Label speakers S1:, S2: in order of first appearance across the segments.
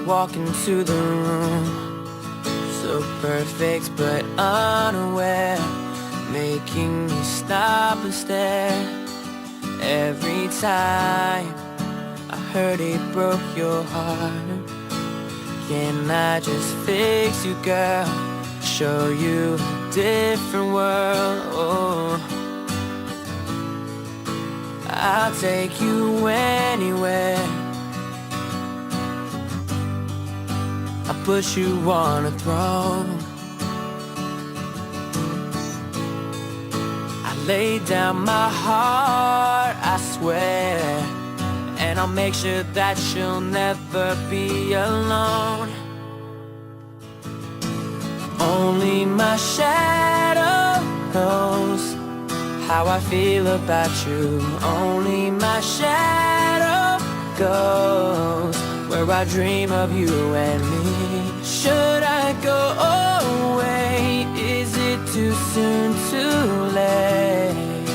S1: walk into the room, so perfect but unaware, making me stop and stare. Every time I heard it broke your heart. Can I just fix you, girl? Show you a different world. Oh, I'll take you anywhere. I'll put you on a throne. I lay down my heart, I swear, and I'll make sure that you'll never be alone. Only my shadow knows how I feel about you. Only my shadow goes where I dream of you and me. Should I go away? Is it too soon, too late?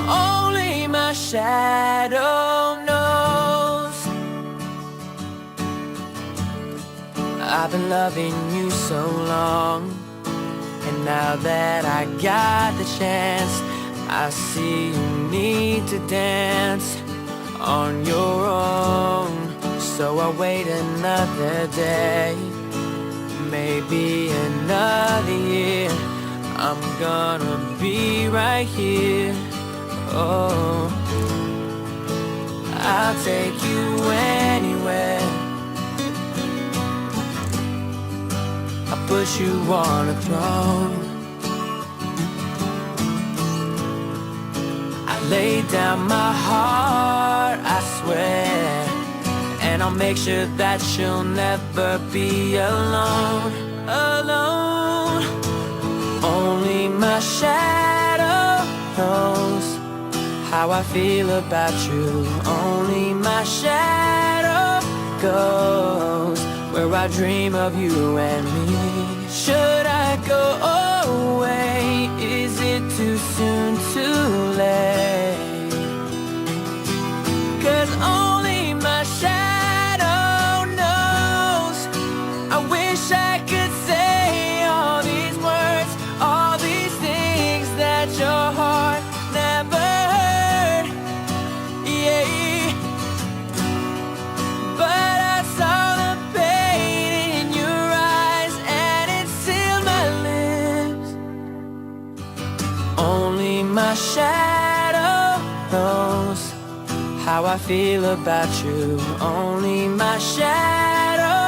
S1: Only my shadow knows. I've been loving you so long, and now that I got the chance, I see you need to dance on your own. So I'll wait another day, maybe another year. I'm gonna be right here. Oh, I'll take you anywhere. I'll put you on a throne. I lay down my heart, I swear, and I'll make sure that you'll never be alone. Alone. Only my shadow knows how I feel about you. Only my shadow goes where I dream of you and me. Should I go away? Is it too soon, too late? 'Cause only my shadow knows. I wish I could say all these words, all these things that your heart never heard. Yeah, but I saw the pain in your eyes and it sealed my lips. Only my shadow knows how I feel about you. Only my shadow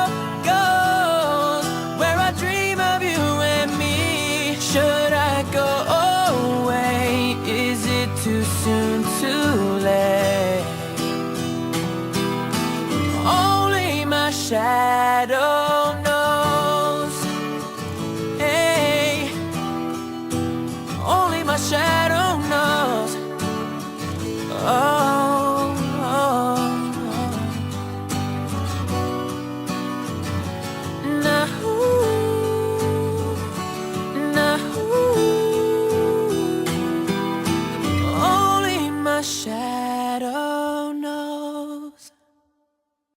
S1: goes where I dream of you and me. Should